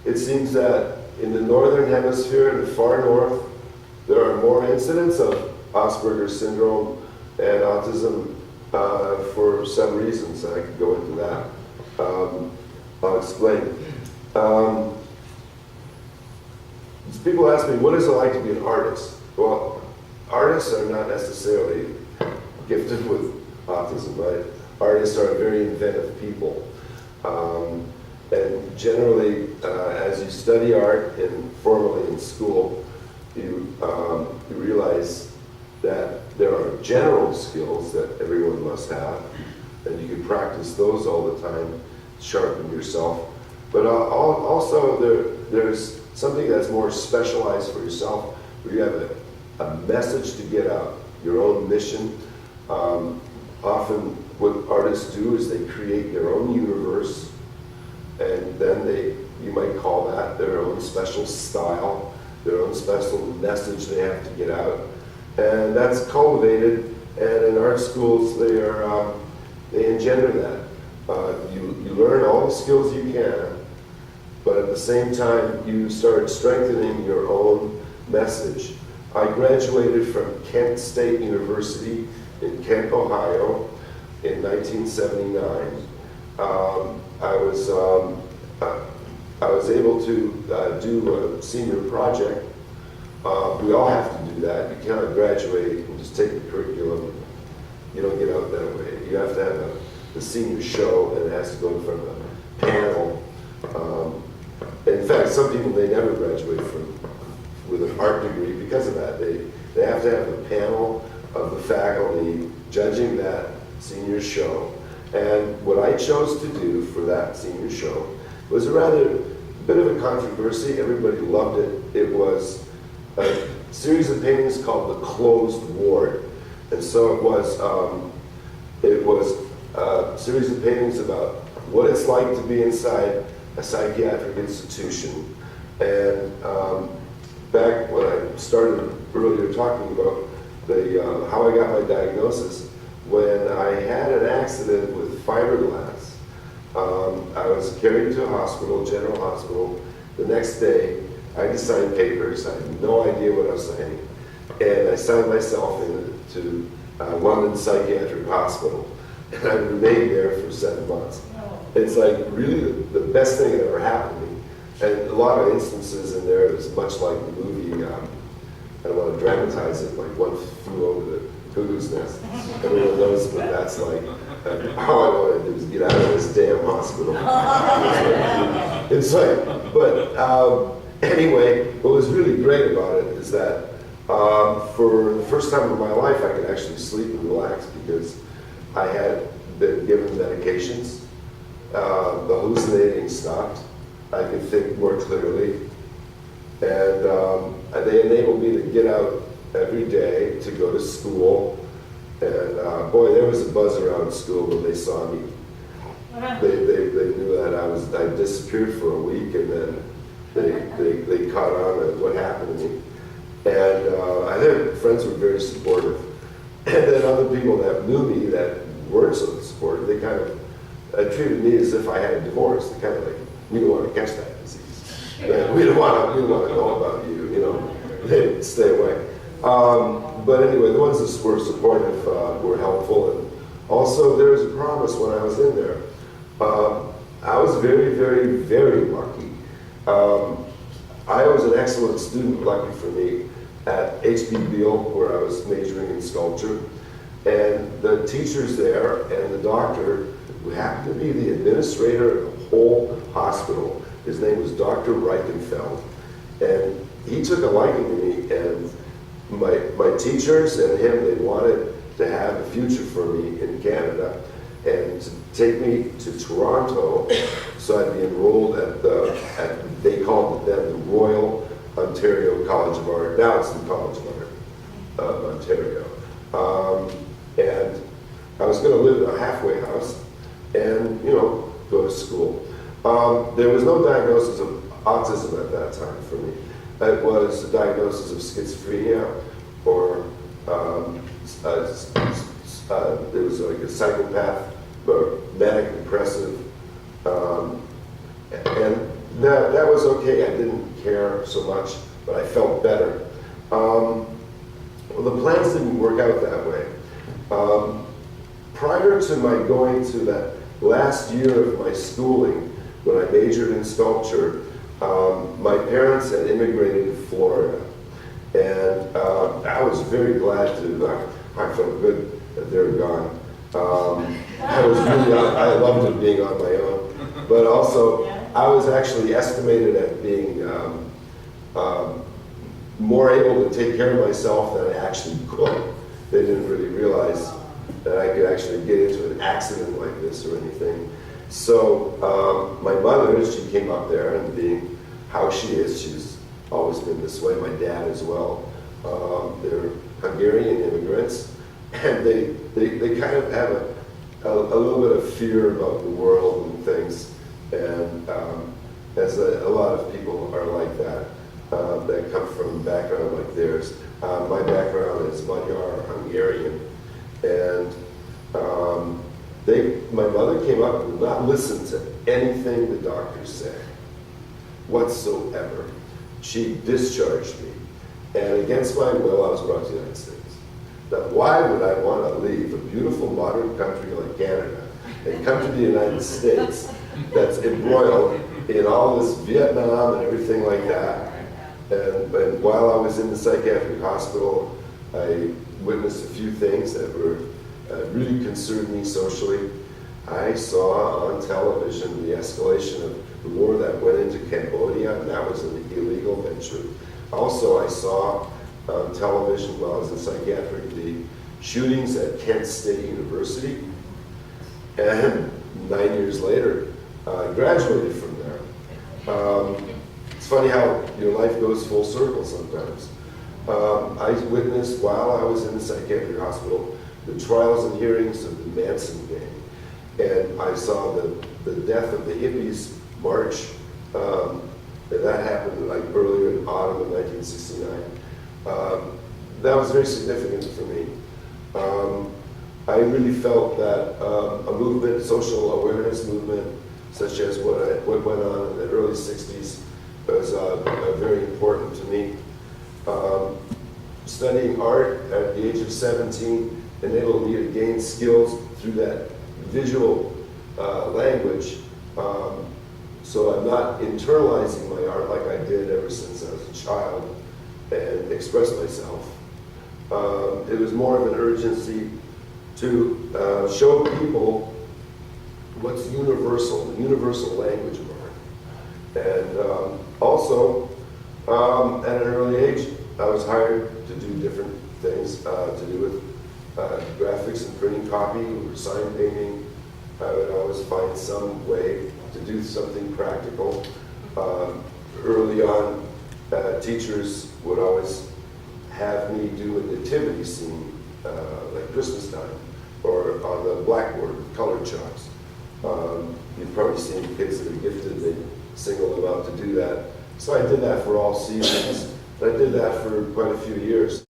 it seems that in the northern hemisphere, in the far north, there are more incidents of Asperger's syndrome and autism for some reasons. I could go into that. I'll explain. People ask me, what is it like to be an artist? Well, artists are not necessarily gifted with autism, right? Artists are very inventive people. And generally, as you study art formally in school, you realize that there are general skills that everyone must have, and you can practice those all the time, sharpen yourself. But also there's something that's more specialized for yourself, where you have a message to get out, your own mission. Often what artists do is they create their own universe, and then you might call that their own special style, their own special message they have to get out. And that's cultivated, and in art schools they engender that. You learn all the skills you can, but at the same time you start strengthening your own message. I graduated from Kent State University in Kent, Ohio in 1979. I was able to do a senior project. We all have to do that. You cannot graduate and just take the curriculum. You don't get out that way. You have to have the senior show, and it has to go in front of a panel. In fact, some people, they never graduate with an art degree because of that. They have to have a panel of the faculty judging that senior show. And what I chose to do for that senior show was a bit of a controversy. Everybody loved it. It was a series of paintings called The Closed Ward. And so it was a series of paintings about what it's like to be inside a psychiatric institution. And back when I started earlier talking about how I got my diagnosis, when I had an accident with fiberglass, I was carried to a hospital, general hospital. The next day, I had to sign papers. I had no idea what I was signing. And I signed myself into London Psychiatric Hospital. And I remained there for 7 months. It's like really the best thing that ever happened to me. And a lot of instances in there is much like the movie, I don't want to dramatize it, like One Flew Over the Cuckoo's Nest. Everyone knows what that's like. All I want to do is get out of this damn hospital. It's like, but anyway, what was really great about it is that for the first time in my life, I could actually sleep and relax because I had been given medications. The hallucinating stopped. I could think more clearly. And they enabled me to get out every day to go to school. And boy, there was a buzz around school when they saw me. They knew that I disappeared for a week, and then they caught on at what happened to me. And I think friends were very supportive. And then other people that knew me that weren't so supportive, they kind of treated me as if I had a divorce. They kind of like, we don't want to catch that disease. We don't want to know about you, you know. They stay away. But anyway, the ones that were supportive were helpful. And also, there was a promise when I was in there. I was very, very, very lucky. I was an excellent student, lucky for me, at H.B. Beale, where I was majoring in sculpture. And the teachers there and the doctor, who happened to be the administrator of the whole hospital, his name was Dr. Reichenfeld. And he took a liking to me, and my teachers and him, they wanted to have a future for me in Canada and to take me to Toronto so I'd be enrolled at they called it then the Royal Ontario College of Art. Now it's the College of Art of Ontario. And I was going to live in a halfway house and, you know, go to school. There was no diagnosis of autism at that time for me. It was a diagnosis of schizophrenia, or there was like a psychopath, but manic depressive. And that was okay. I didn't care so much, but I felt better. Well, the plans didn't work out that way. Prior to my going to that last year of my schooling, when I majored in sculpture, my parents had immigrated to Florida. And I was very glad to, I felt good that they were gone. I loved it being on my own. But also, I was actually estimated at being more able to take care of myself than I actually could. They didn't really realize that I could actually get into an accident like this or anything. So my mother, she came up there, and being how she is, she's always been this way. My dad as well. They're Hungarian immigrants, and they kind of have a little bit of fear about the world and things, and as a lot of people are like that, that come from a background like theirs. My background is Magyar, Hungarian, and my mother came up and would not listen to anything the doctors said, whatsoever. She discharged me, and against my will, I was brought to the United States. Now, why would I want to leave a beautiful modern country like Canada and come to the United States that's embroiled in all this Vietnam and everything like that? And while I was in the psychiatric hospital, I witnessed a few things that were really concerned me socially. I saw on television the escalation of the war that went into Cambodia, and that was an illegal venture. Also, I saw on television while I was in psychiatric the shootings at Kent State University, and 9 years later, I graduated from there. It's funny how your life goes full circle sometimes. I witnessed, while I was in the psychiatric hospital, the trials and hearings of the Manson gang. And I saw the death of the hippies march. That happened like earlier in autumn of 1969. That was very significant for me. I really felt that a movement, social awareness movement, such as what went on in the early 60s, was very important to me. Studying art at the age of 17 enabled me to gain skills through that visual language, so I'm not internalizing my art like I did ever since I was a child and express myself. It was more of an urgency to show people what's universal, the universal language of art. And also, at an early age, I was hired to do different things to do with graphics and printing copy or sign painting. I would always find some way to do something practical. Early on, teachers would always have me do a nativity scene, like Christmas time, or on the blackboard with colored chalks. You've probably seen kids that are gifted, they single them out to do that. So I did that for all seasons. I did that for quite a few years.